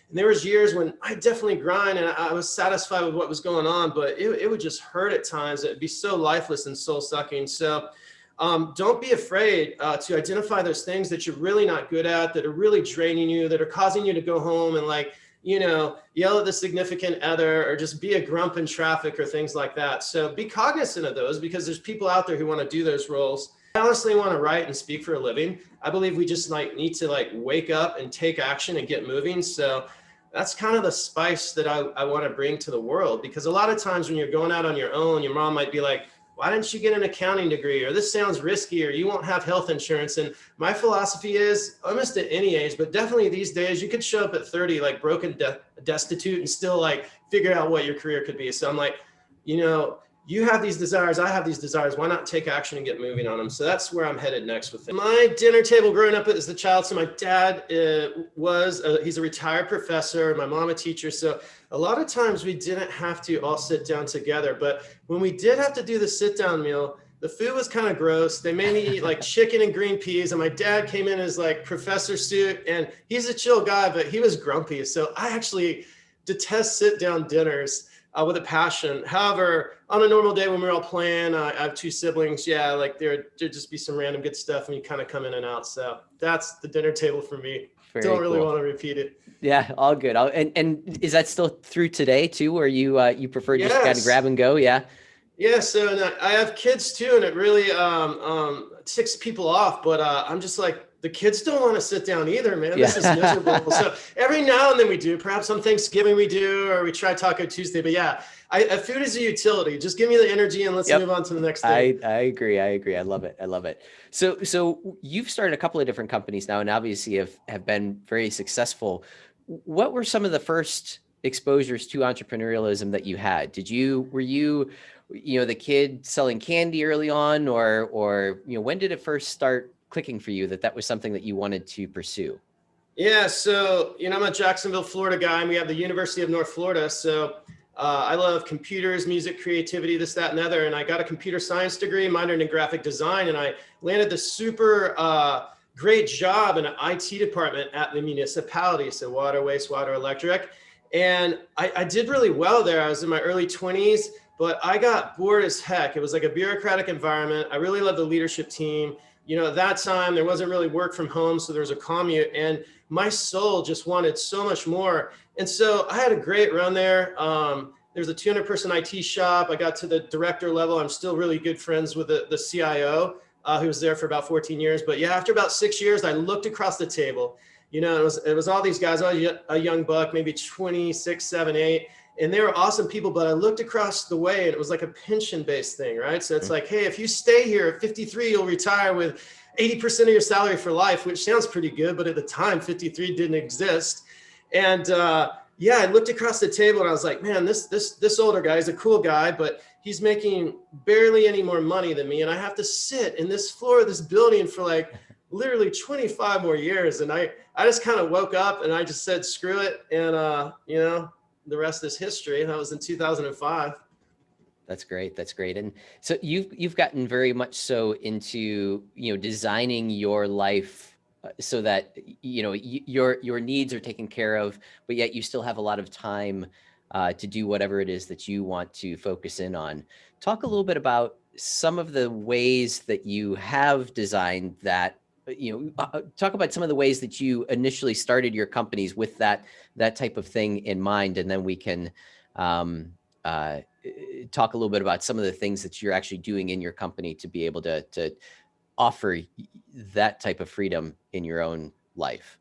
And there was years when I definitely grind and I was satisfied with what was going on, but it would just hurt at times. It'd be so lifeless and soul sucking. So don't be afraid to identify those things that you're really not good at, that are really draining you, that are causing you to go home and like, yell at the significant other or just be a grump in traffic or things like that. So be cognizant of those because there's people out there who want to do those roles. I honestly want to write and speak for a living. I believe we just need to wake up and take action and get moving. So that's kind of the spice that I want to bring to the world, because a lot of times when you're going out on your own, your mom might be like, why didn't you get an accounting degree? Or this sounds risky, or you won't have health insurance. And my philosophy is almost at any age, but definitely these days, you could show up at 30, broken, destitute, and still figure out what your career could be. So I'm like, you have these desires, I have these desires. Why not take action and get moving on them? So that's where I'm headed next with it. My dinner table growing up as a child. So my dad he's a retired professor, my mom a teacher. So a lot of times we didn't have to all sit down together. But when we did have to do the sit down meal, the food was kind of gross. They made me eat chicken and green peas. And my dad came in as professor suit, and he's a chill guy, but he was grumpy. So I actually detest sit down dinners. With a passion. However, on a normal day when we're all playing, I have two siblings. Yeah, there'd just be some random good stuff, and you kind of come in and out. So that's the dinner table for me. Don't really want to repeat it. Yeah, all good. And is that still through today too, where you prefer just kind of grab and go? Yeah. Yeah. So I have kids too, and it really ticks people off. But I'm just the kids don't want to sit down either, man. This is miserable. So every now and then we do. Perhaps on Thanksgiving we do, or we try Taco Tuesday. But yeah, food is a utility. Just give me the energy and let's move on to the next thing. I agree. I love it. So you've started a couple of different companies now, and obviously have been very successful. What were some of the first exposures to entrepreneurialism that you had? Were you the kid selling candy early on, or when did it first start clicking for you that was something that you wanted to pursue? Yeah, so I'm a Jacksonville, Florida guy, and we have the University of North Florida. So I love computers, music, creativity, this, that, and the other. And I got a computer science degree, minored in graphic design, and I landed the super great job in an IT department at the municipality, so water, wastewater, electric. And I did really well there. I was in my early 20s, but I got bored as heck. It was a bureaucratic environment. I really loved the leadership team. At that time, there wasn't really work from home, so there was a commute, and my soul just wanted so much more. And so I had a great run there. There's a 200-person IT shop. I got to the director level. I'm still really good friends with the CIO, who was there for about 14 years. But yeah, after about 6 years, I looked across the table. It was all these guys. I was a young buck, maybe 26, 7, 8. And they were awesome people, but I looked across the way and it was a pension-based thing, right? So it's hey, if you stay here at 53, you'll retire with 80% of your salary for life, which sounds pretty good, but at the time, 53 didn't exist. And I looked across the table and I was like, man, this older guy is a cool guy, but he's making barely any more money than me. And I have to sit in this floor of this building for literally 25 more years. And I just kind of woke up and I just said, screw it. And, the rest is history. That was in 2005. That's great. And so you've gotten very much so into, designing your life so that, your needs are taken care of, but yet you still have a lot of time to do whatever it is that you want to focus in on. Talk a little bit about some of the ways that you have designed that. Talk about some of the ways that you initially started your companies with that type of thing in mind, and then we can talk a little bit about some of the things that you're actually doing in your company to be able to offer that type of freedom in your own life.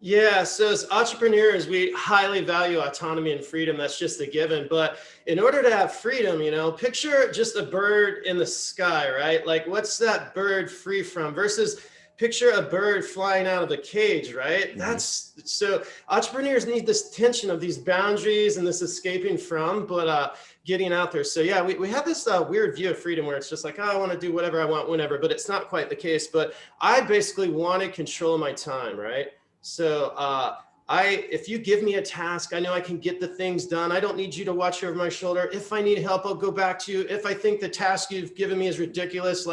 Yeah, so as entrepreneurs, we highly value autonomy and freedom. That's just a given. But in order to have freedom, picture just a bird in the sky, right? What's that bird free from versus picture a bird flying out of the cage, right? Mm-hmm. So entrepreneurs need this tension of these boundaries and this escaping from, but getting out there. So yeah, we have this weird view of freedom where it's just I want to do whatever I want whenever, but it's not quite the case. But I basically wanted control of my time, right? So if you give me a task, I know I can get the things done. I don't need you to watch over my shoulder. If I need help, I'll go back to you. If I think the task you've given me is ridiculous,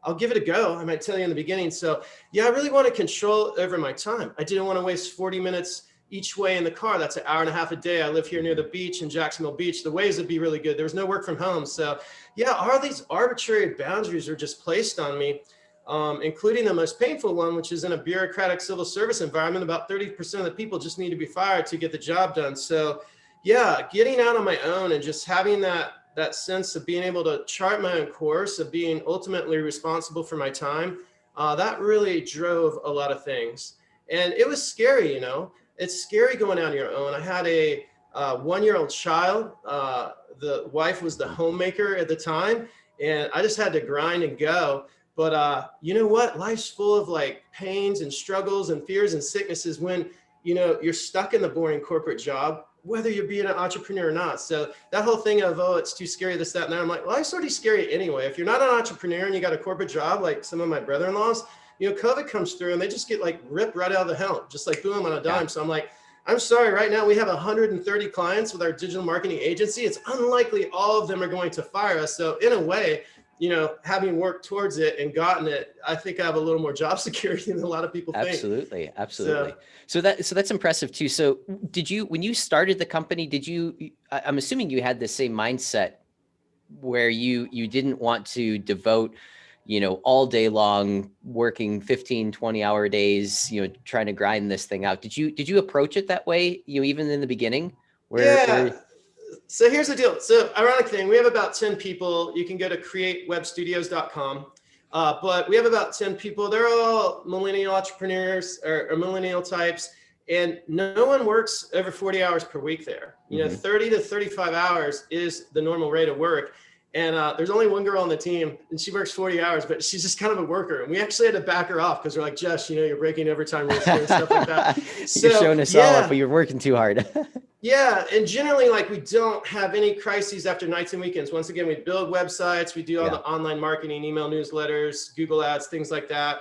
I'll give it a go. I might tell you in the beginning. So yeah, I really wanted control over my time. I didn't want to waste 40 minutes each way in the car. That's an hour and a half a day. I live here near the beach in Jacksonville Beach. The waves would be really good. There was no work from home. So yeah, all these arbitrary boundaries are just placed on me, including the most painful one, which is in a bureaucratic civil service environment. About 30% of the people just need to be fired to get the job done. So yeah, getting out on my own and just having that sense of being able to chart my own course, of being ultimately responsible for my time, that really drove a lot of things. And it was scary, you know. It's scary going out on your own. I had a 1-year-old child. The wife was the homemaker at the time, and I just had to grind and go. But you know what? Life's full of like pains and struggles and fears and sicknesses when, you know, you're stuck in the boring corporate job, whether you're being an entrepreneur or not. So that whole thing of, oh, it's too scary, this, that, and that. I'm like, life's already scary anyway. If you're not an entrepreneur and you got a corporate job, like some of my brother-in-laws, you know, COVID comes through and they just get like ripped right out of the helm, just like boom on a dime. So I'm like, I'm sorry, right now we have 130 clients with our digital marketing agency. It's unlikely all of them are going to fire us. So in a way, you know, having worked towards it and gotten it, I think I have a little more job security than a lot of people think. Absolutely. Absolutely. So that's impressive too. So did you, when you started the company, I'm assuming you had the same mindset where you didn't want to devote, you know, all day long working 15, 20-hour days, you know, trying to grind this thing out. Did you approach it that way, you know, even in the beginning? So here's the deal. So ironic thing, we have about 10 people. You can go to createwebstudios.com. But we have about 10 people. They're all millennial entrepreneurs or millennial types. And no one works over 40 hours per week there. You know, 30 to 35 hours is the normal rate of work. And there's only one girl on the team and she works 40 hours, but she's just kind of a worker. And we actually had to back her off because we're like, Jess, you know, you're breaking overtime rules and stuff like that. So, you're showing us all up, but you're working too hard. Yeah. And generally, like, we don't have any crises after nights and weekends. Once again, we build websites, we do all the online marketing, email newsletters, Google ads, things like that.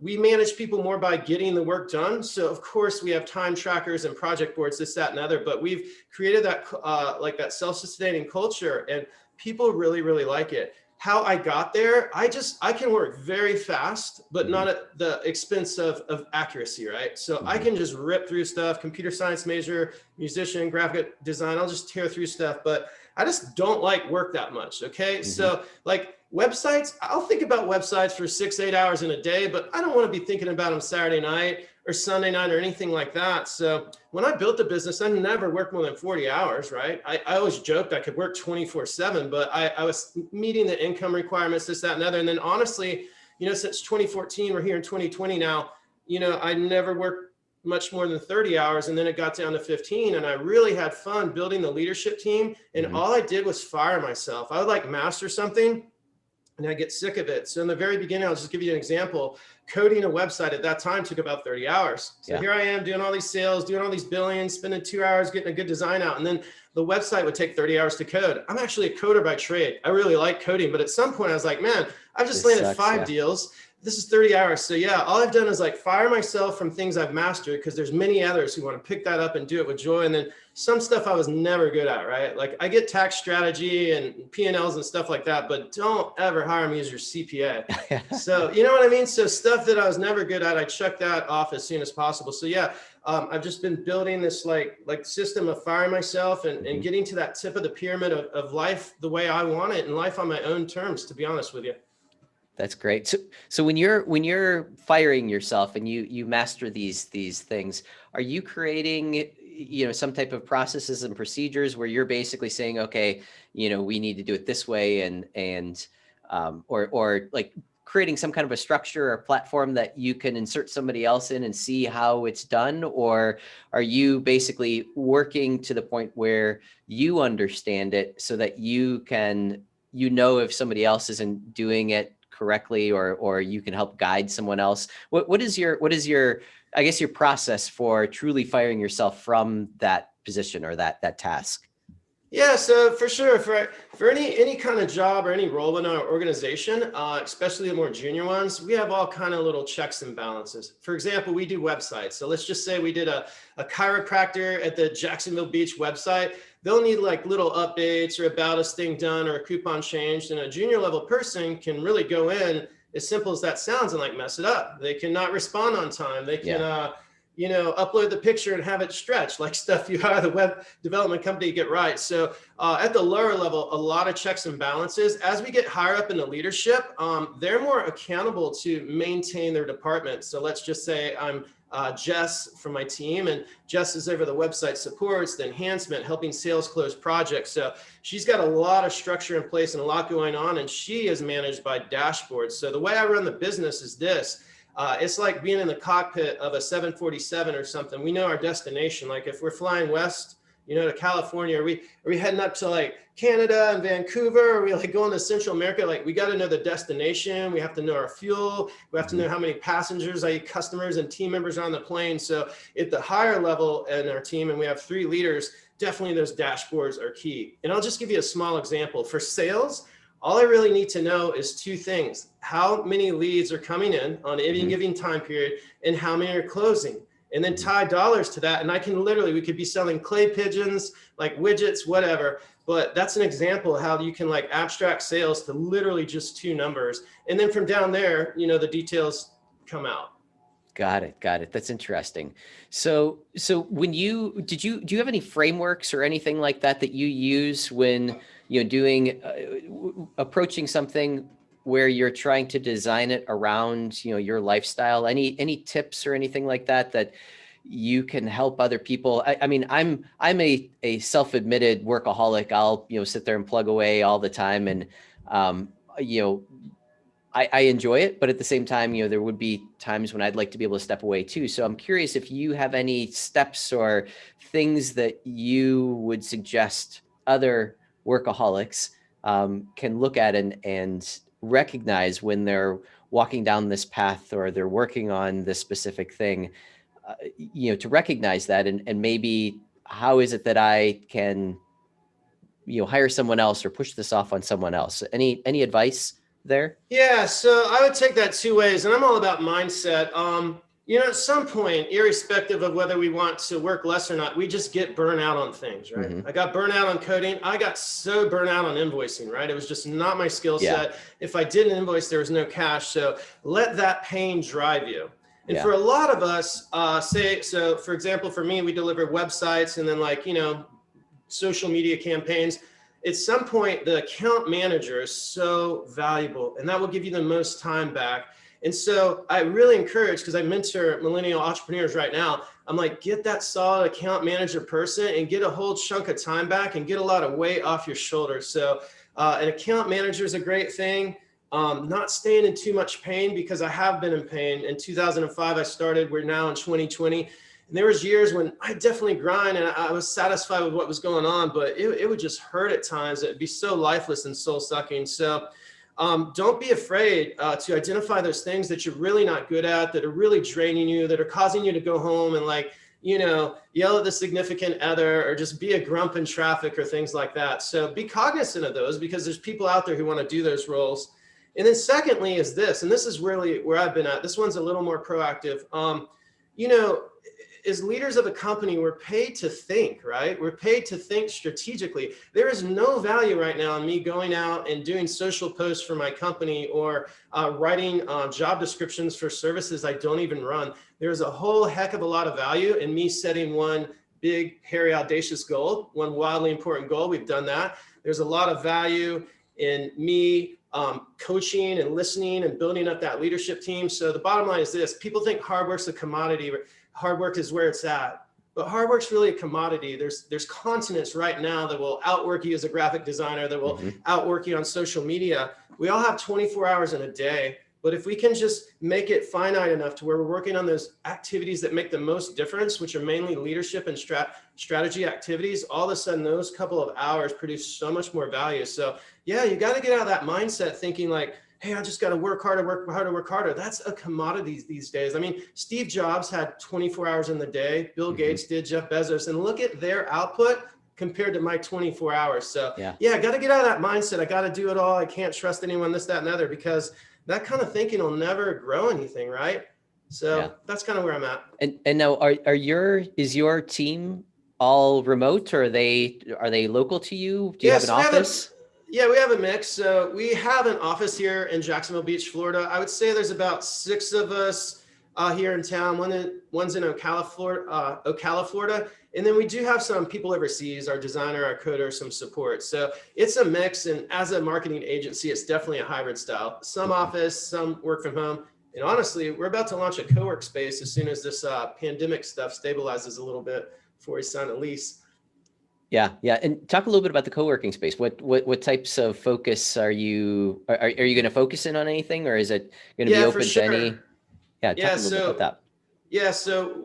We manage people more by getting the work done. So of course we have time trackers and project boards, this, that, and other, but we've created that like that self-sustaining culture, and people really, really like it. How I got there, I can work very fast, but not at the expense of accuracy, right? So I can just rip through stuff, computer science major, musician, graphic design, I'll just tear through stuff, but I just don't like work that much, okay? So like websites, I'll think about websites for 6-8 hours in a day, but I don't want to be thinking about them Saturday night or Sunday night or anything like that. So when I built the business, I never worked more than 40 hours, right? I always joked I could work 24/7, but I was meeting the income requirements, this, that, and other. And then honestly, you know, since 2014, we're here in 2020 now, you know, I never worked much more than 30 hours. And then it got down to 15. And I really had fun building the leadership team. And all I did was fire myself. I would like master something and I get sick of it. So in the very beginning, I'll just give you an example. Coding a website at that time took about 30 hours. So here I am doing all these sales, doing all these billings, spending 2 hours getting a good design out. And then the website would take 30 hours to code. I'm actually a coder by trade. I really like coding, but at some point I was like, man, I've just landed 5 deals. This is 30 hours. So yeah, all I've done is like fire myself from things I've mastered, because there's many others who want to pick that up and do it with joy. And then some stuff I was never good at, right? Like I get tax strategy and P&Ls and stuff like that, but don't ever hire me as your CPA. So you know what I mean? So stuff that I was never good at, I chucked that off as soon as possible. So yeah, I've just been building this like system of firing myself and getting to that tip of the pyramid of life the way I want it, and life on my own terms, to be honest with you. That's great. So when you're firing yourself and you master these things, are you creating, you know, some type of processes and procedures where you're basically saying, okay, you know, we need to do it this way, or like creating some kind of a structure or platform that you can insert somebody else in and see how it's done? Or are you basically working to the point where you understand it so that you can, you know, if somebody else isn't doing it correctly, or you can help guide someone else? What is your, I guess, your process for truly firing yourself from that position or that task? Yeah, so for sure, for any kind of job or any role in our organization, especially the more junior ones, we have all kind of little checks and balances. For example, we do websites. So let's just say we did a chiropractor at the Jacksonville Beach website. They'll need like little updates or about us thing done or a coupon changed. And a junior level person can really go in, as simple as that sounds, and like mess it up. They cannot respond on time. They can, upload the picture and have it stretch like stuff you hire the web development company to get right. So at the lower level, a lot of checks and balances. As we get higher up in the leadership, they're more accountable to maintain their department. So let's just say I'm Jess from my team, and Jess is over the website supports, the enhancement, helping sales close projects. So she's got a lot of structure in place and a lot going on, and she is managed by dashboards. So the way I run the business is this. It's like being in the cockpit of a 747 or something. We know our destination. Like if we're flying west, to California, are we heading up to like Canada and Vancouver? Are we like going to Central America? Like we got to know the destination. We have to know our fuel. We have to know how many passengers, i.e. customers and team members are on the plane. So at the higher level in our team, and we have 3 leaders, definitely those dashboards are key. And I'll just give you a small example. For sales, all I really need to know is 2 things: how many leads are coming in on any given time period, and how many are closing. And then tie dollars to that. And we could be selling clay pigeons, like widgets, whatever. But that's an example of how you can like abstract sales to literally just 2 numbers. And then from down there, the details come out. Got it. That's interesting. So do you have any frameworks or anything like that you use when, doing, approaching something where you're trying to design it around, your lifestyle? Any tips or anything like that you can help other people? I mean, I'm a self-admitted workaholic. I'll, sit there and plug away all the time. And, I enjoy it, but at the same time, there would be times when I'd like to be able to step away too. So I'm curious if you have any steps or things that you would suggest other workaholics can look at and recognize when they're walking down this path or they're working on this specific thing, to recognize that and maybe how is it that I can, hire someone else or push this off on someone else? Any advice there? Yeah, so I would take that 2 ways, and I'm all about mindset. At some point, irrespective of whether we want to work less or not, we just get burnt out on things, right? I got burnt out on coding. I got so burnt out on invoicing, right? It was just not my skill set. If I didn't invoice, there was no cash. So let that pain drive you. And for a lot of us, for example, for me, we deliver websites and then social media campaigns. At some point, the account manager is so valuable, and that will give you the most time back. And so I really encourage, because I mentor millennial entrepreneurs right now, I'm like, get that solid account manager person and get a whole chunk of time back and get a lot of weight off your shoulders. So an account manager is a great thing. Not staying in too much pain, because I have been in pain. In 2005, I started, we're now in 2020. And there was years when I definitely grind and I was satisfied with what was going on, but it would just hurt at times. It'd be so lifeless and soul sucking. So don't be afraid to identify those things that you're really not good at, that are really draining you, that are causing you to go home and yell at the significant other or just be a grump in traffic or things like that. So be cognizant of those, because there's people out there who want to do those roles. And then secondly is this, and this is really where I've been at. This one's a little more proactive. As leaders of a company, we're paid to think, right? We're paid to think strategically. There is no value right now in me going out and doing social posts for my company or writing job descriptions for services I don't even run. There's a whole heck of a lot of value in me setting one big, hairy, audacious goal, one wildly important goal. We've done that. There's a lot of value in me coaching and listening and building up that leadership team. So the bottom line is this: people think hard work's a commodity. Hard work is where it's at, but hard work's really a commodity. There's continents right now that will outwork you as a graphic designer, that will outwork you on social media. We all have 24 hours in a day, but if we can just make it finite enough to where we're working on those activities that make the most difference, which are mainly leadership and strategy activities, all of a sudden those couple of hours produce so much more value. So yeah, you got to get out of that mindset thinking like, hey, I just got to work harder. That's a commodity these days. I mean, Steve Jobs had 24 hours in the day. Bill Gates did, Jeff Bezos, and look at their output compared to my 24 hours. So yeah, I got to get out of that mindset. I got to do it all. I can't trust anyone, this, that, and other, because that kind of thinking will never grow anything, right? So that's kind of where I'm at. And now is your team all remote, or are they local to you? Do you have an office? Yeah, we have a mix. So we have an office here in Jacksonville Beach, Florida. I would say there's about 6 of us here in town. One's in Ocala, Florida. And then we do have some people overseas, our designer, our coder, some support. So it's a mix. And as a marketing agency, it's definitely a hybrid style. Some office, some work from home. And honestly, we're about to launch a co-work space as soon as this pandemic stuff stabilizes a little bit before we sign a lease. Yeah, yeah. And talk a little bit about the co-working space. What types of focus are you going to focus in on anything, or is it going to be Yeah, for open to sure. any? Yeah, talk Yeah, a little bit about so that. Yeah, so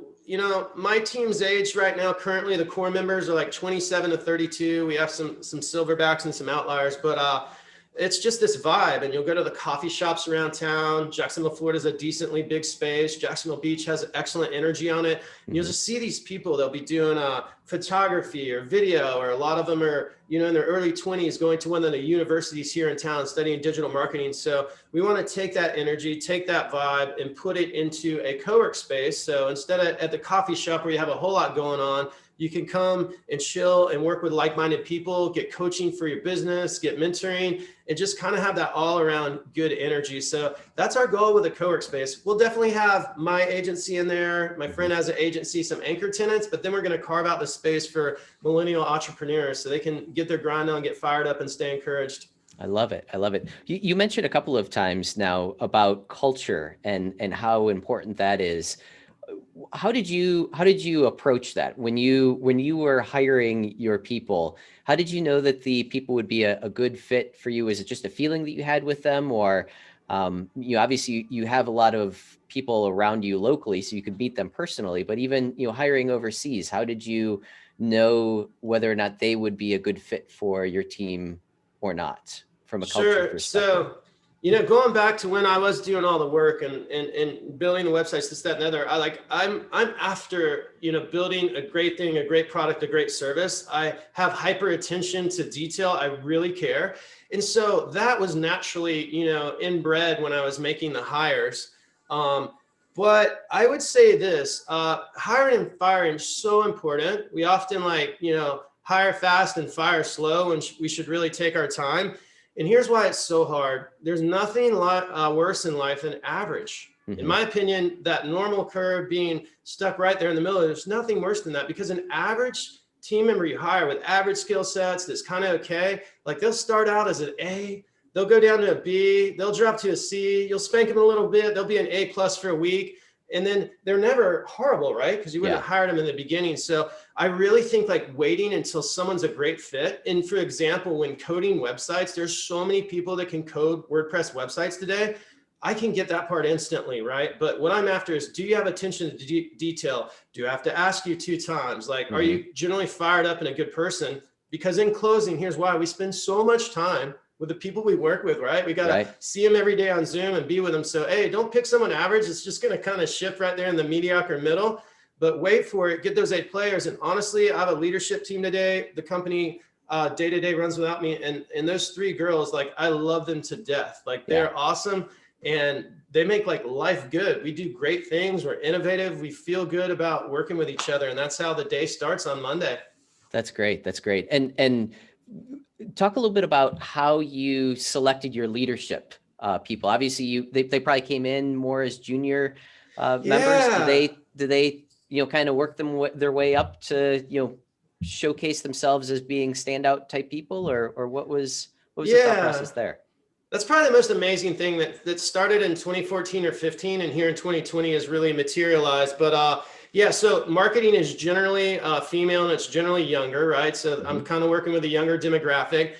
my team's age right now, currently the core members are like 27 to 32. We have some silverbacks and some outliers, but it's just this vibe. And you'll go to the coffee shops around town. Jacksonville, Florida is a decently big space. Jacksonville Beach has excellent energy on it. And you'll just see these people. They'll be doing photography or video, or a lot of them are in their early 20s, going to one of the universities here in town studying digital marketing. So we want to take that energy, take that vibe, and put it into a co-work space. So instead of at the coffee shop where you have a whole lot going on, you can come and chill and work with like-minded people, get coaching for your business, get mentoring, and just kind of have that all around good energy. So that's our goal with the co-work space. We'll definitely have my agency in there. My friend has an agency, some anchor tenants, but then we're going to carve out the space for millennial entrepreneurs so they can get their grind on, get fired up, and stay encouraged. I love it. I love it. You mentioned a couple of times now about culture and how important that is. How did you approach that when you were hiring your people? How did you know that the people would be a good fit for you? Is it just a feeling that you had with them, or obviously you have a lot of people around you locally, so you could meet them personally, but even hiring overseas, how did you know whether or not they would be a good fit for your team or not from a culture Sure. perspective? So, going back to when I was doing all the work and building the websites, this, that, and other, I'm after, building a great thing, a great product, a great service. I have hyper attention to detail. I really care. And so that was naturally, inbred when I was making the hires. But I would say this, hiring and firing is so important. We often hire fast and fire slow, and we should really take our time. And here's why it's so hard. There's nothing worse in life than average. In my opinion, that normal curve being stuck right there in the middle, there's nothing worse than that, because an average team member you hire with average skill sets that's kind of okay, like they'll start out as an A, they'll go down to a B, they'll drop to a C, you'll spank them a little bit, they'll be an A+ for a week. And then they're never horrible, right? Because you wouldn't have hired them in the beginning. So I really think waiting until someone's a great fit. And for example, when coding websites, there's so many people that can code WordPress websites today. I can get that part instantly, right? But what I'm after is, do you have attention to detail? Do I have to ask you 2 times? Are you generally fired up and a good person? Because in closing, here's why: we spend so much time with the people we work with, right? We got to see them every day on Zoom and be with them. So, hey, don't pick someone average. It's just going to kind of shift right there in the mediocre middle, but wait for it. Get those A players. And honestly, I have a leadership team today. The company day to day runs without me. And those 3 girls, I love them to death. They're awesome. And they make life good. We do great things. We're innovative. We feel good about working with each other. And that's how the day starts on Monday. That's great. That's great. And talk a little bit about how you selected your leadership people. Obviously, they probably came in more as junior members. Did they kind of work their way up to showcase themselves as being standout type people, or what was the thought process there? That's probably the most amazing thing that started in 2014 or 15, and here in 2020 has really materialized. But so marketing is generally female, and it's generally younger, right? So I'm kind of working with a younger demographic.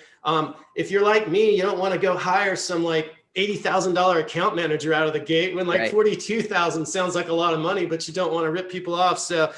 If you're like me, you don't want to go hire some $80,000 account manager out of the gate when $42,000 sounds like a lot of money, but you don't want to rip people off. So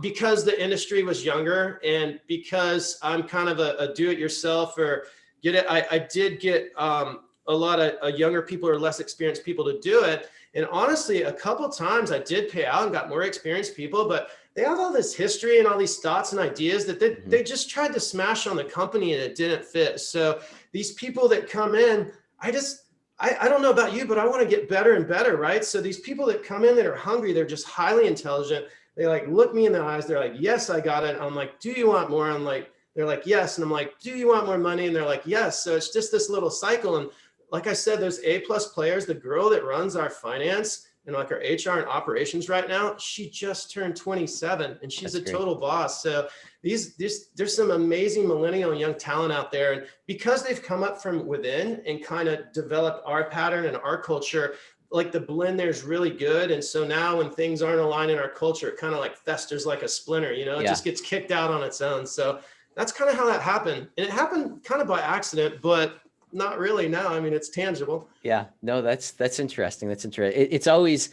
because the industry was younger, and because I'm kind of a do-it-yourself or I did get a lot of younger people or less experienced people to do it. And honestly, a couple of times I did pay out and got more experienced people, but they have all this history and all these thoughts and ideas that they just tried to smash on the company, and it didn't fit. So these people that come in, I don't know about you, but I want to get better and better, right? So these people that come in that are hungry, they're just highly intelligent. They look me in the eyes. They're like, yes, I got it. I'm like, do you want more? I'm like, they're like, yes. And I'm like, do you want more money? And they're like, yes. So it's just this little cycle. And like I said, those A+ players, the girl that runs our finance in like our HR and operations right now. She just turned 27 and she's That's a great. total boss. So there's some amazing millennial and young talent out there. And because they've come up from within and kind of developed our pattern and our culture, like the blend there is really good. And so now when things aren't aligned in our culture, it kind of like festers like a splinter, you know, it just gets kicked out on its own. So that's kind of how that happened. And it happened kind of by accident, but not really now. I mean, it's tangible. Yeah, no, that's interesting. That's interesting. It's always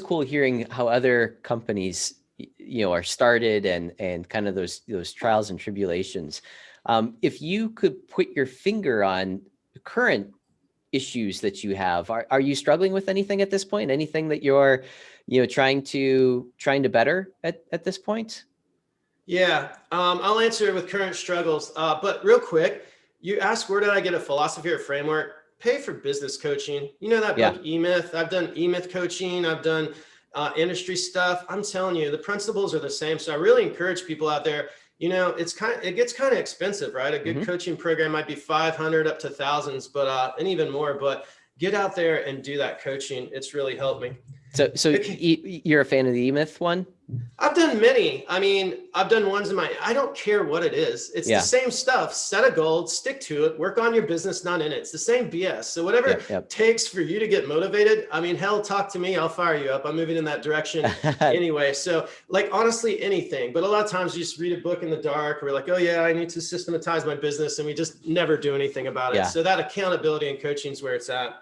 cool hearing how other companies, are started and kind of those trials and tribulations. If you could put your finger on current issues that you have, are you struggling with anything at this point? Anything that you're, trying to better at this point? Yeah, I'll answer it with current struggles. But real quick, you asked where did I get a philosophy or framework? Pay for business coaching. You know that book, E-Myth? I've done E-Myth coaching. I've done industry stuff. I'm telling you, the principles are the same. So I really encourage people out there. It gets kind of expensive, right? A good coaching program might be 500 up to thousands, but and even more. But get out there and do that coaching. It's really helped me. So you're a fan of the E-Myth one? I've done many. I mean, I've done ones I don't care what it is. It's the same stuff. Set a goal, stick to it, work on your business, not in it. It's the same BS. So whatever it takes for you to get motivated, I mean, hell, talk to me. I'll fire you up. I'm moving in that direction anyway. So like, honestly, anything. But a lot of times you just read a book in the dark. We're like, oh yeah, I need to systematize my business. And we just never do anything about it. So that accountability and coaching is where it's at.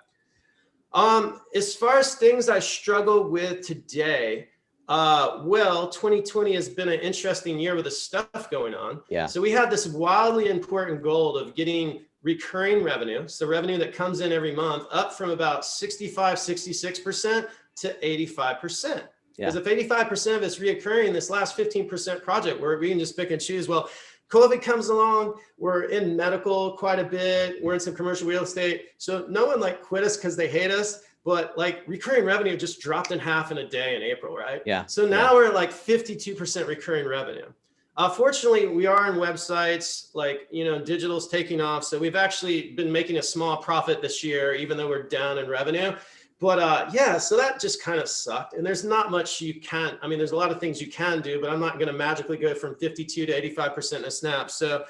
As far as things I struggle with today, 2020 has been an interesting year with the stuff going on. So we had this wildly important goal of getting recurring revenue. So revenue that comes in every month up from about 66% to 85%. Because if 85% of it's reoccurring, this last 15% project where we can just pick and choose, well, COVID comes along, we're in medical quite a bit, we're in some commercial real estate. So no one like quit us because they hate us, but like recurring revenue just dropped in half in a day in April, right? So now we're at like 52% recurring revenue. Fortunately, we are on websites, like, digital's taking off. So we've actually been making a small profit this year, even though we're down in revenue. But so that just kind of sucked. And there's not much there's a lot of things you can do, but I'm not going to magically go from 52 to 85% in a snap. So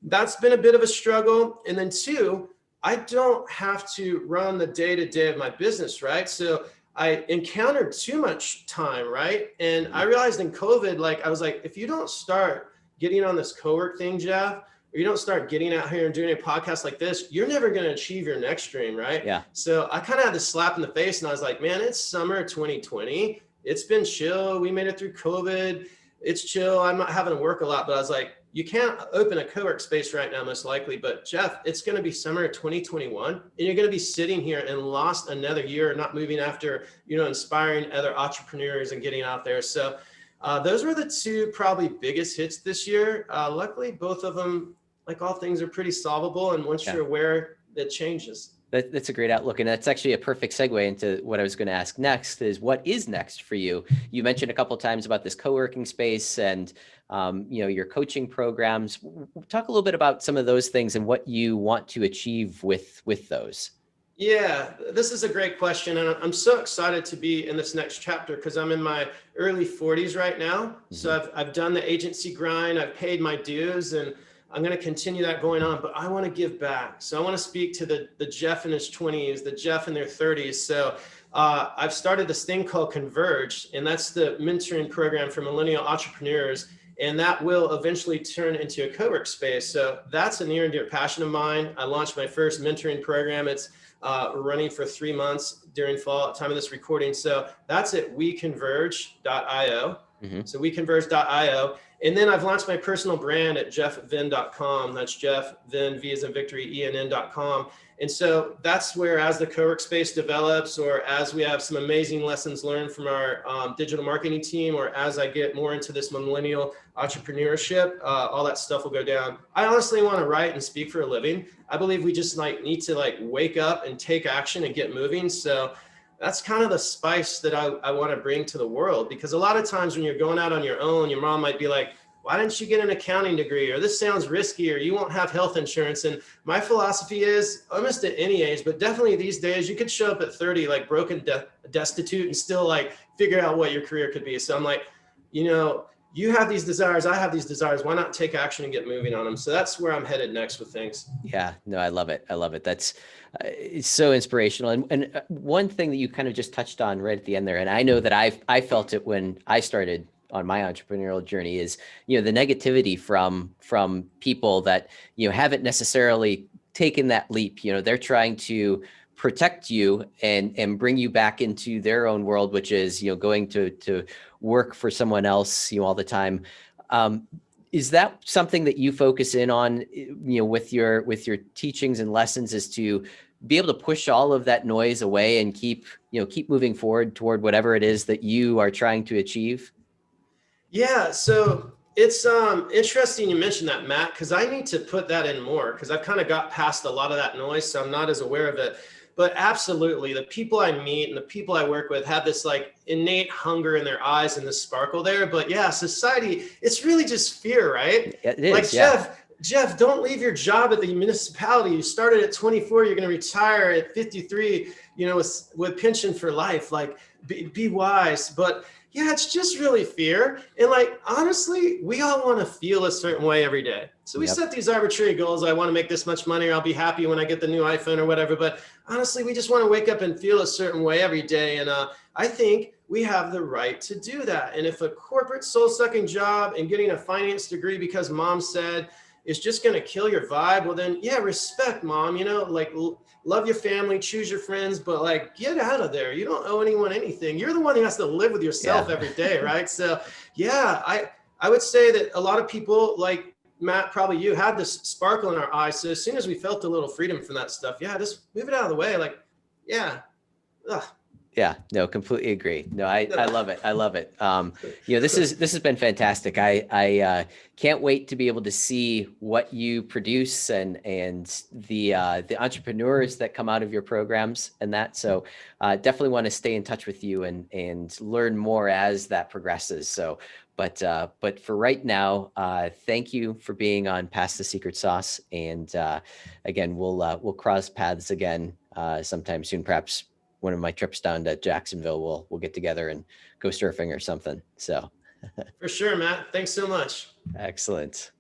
that's been a bit of a struggle. And then two, I don't have to run the day-to-day of my business, right? So I encountered too much time, right? And I realized in COVID, I was like, if you don't start getting on this cowork thing, Jeff, or you don't start getting out here and doing a podcast like this, you're never going to achieve your next dream, right? So I kind of had this slap in the face and I was like, man, it's summer 2020. It's been chill. We made it through COVID. It's chill. I'm not having to work a lot, but I was like, you can't open a cowork space right now, most likely. But Jeff, it's going to be summer 2021 and you're going to be sitting here and lost another year, not moving after, inspiring other entrepreneurs and getting out there. So those were the two probably biggest hits this year. Luckily, both of them, like all things, are pretty solvable. And once you're aware, it changes. That's a great outlook. And that's actually a perfect segue into what I was going to ask next is what is next for you? You mentioned a couple of times about this co-working space and, your coaching programs. Talk a little bit about some of those things and what you want to achieve with those. Yeah, this is a great question. And I'm so excited to be in this next chapter because I'm in my early 40s right now. So I've done the agency grind, I've paid my dues, and I'm going to continue that going on, but I want to give back. So I want to speak to the Jeff in his 20s, the Jeff in their 30s. So I've started this thing called Converge, and that's the mentoring program for millennial entrepreneurs. And that will eventually turn into a co-work space. So that's a near and dear passion of mine. I launched my first mentoring program. It's running for 3 months during fall time of this recording. So that's at weconverge.io. So weconverge.io. And then I've launched my personal brand at jeffvenn.com. That's Jeff Venn, V as in victory, ENN.com. And so that's where, as the cowork space develops, or as we have some amazing lessons learned from our digital marketing team, or as I get more into this millennial entrepreneurship, all that stuff will go down. I honestly want to write and speak for a living. I believe we just need to wake up and take action and get moving. So that's kind of the spice that I want to bring to the world, because a lot of times when you're going out on your own, your mom might be like, why didn't you get an accounting degree? Or this sounds risky, or you won't have health insurance. And my philosophy is almost at any age, but definitely these days, you could show up at 30, broken destitute and still like figure out what your career could be. So I'm like, you know, you have these desires, I have these desires. Why not take action and get moving on them? So that's where I'm headed next with things. Yeah, no, I love it. I love it. That's it's so inspirational. And one thing that you kind of just touched on right at the end there, and I know that I felt it when I started on my entrepreneurial journey, is, you know, the negativity from people that, you know, haven't necessarily taken that leap. You know, they're trying to protect you and bring you back into their own world, which is, you know, going to work for someone else, you know, all the time. Is that something that you focus in on, you know, with your teachings and lessons, is to be able to push all of that noise away and keep moving forward toward whatever it is that you are trying to achieve? Yeah, so it's interesting you mentioned that, Matt, because I need to put that in more because I've kind of got past a lot of that noise, so I'm not as aware of it. But absolutely, the people I meet and the people I work with have this like innate hunger in their eyes and this sparkle there. But yeah, society, it's really just fear, right? It is, Like yeah. Jeff, don't leave your job at the municipality. You started at 24, you're going to retire at 53, you know, with pension for life. Like be wise. But yeah, it's just really fear. And like, honestly, we all want to feel a certain way every day. So we Yep. set these arbitrary goals. I want to make this much money, or I'll be happy when I get the new iPhone or whatever. But honestly, we just want to wake up and feel a certain way every day. And I think we have the right to do that. And if a corporate soul sucking job and getting a finance degree because mom said is just going to kill your vibe, well then, yeah, respect mom, you know, like love your family, choose your friends, but like get out of there. You don't owe anyone anything. You're the one who has to live with yourself every day, right? So yeah, I would say that a lot of people, like Matt, probably you, had this sparkle in our eyes. So as soon as we felt a little freedom from that stuff, yeah, just move it out of the way. Like, yeah. Ugh. Yeah, no, completely agree. No, I love it. I love it. You know, this has been fantastic. I can't wait to be able to see what you produce and the entrepreneurs that come out of your programs and that. So definitely want to stay in touch with you and learn more as that progresses. So, but for right now, thank you for being on Pass the Secret Sauce. And again, we'll cross paths again sometime soon, perhaps one of my trips down to Jacksonville, we'll get together and go surfing or something. So For sure, Matt. Thanks so much. excellent.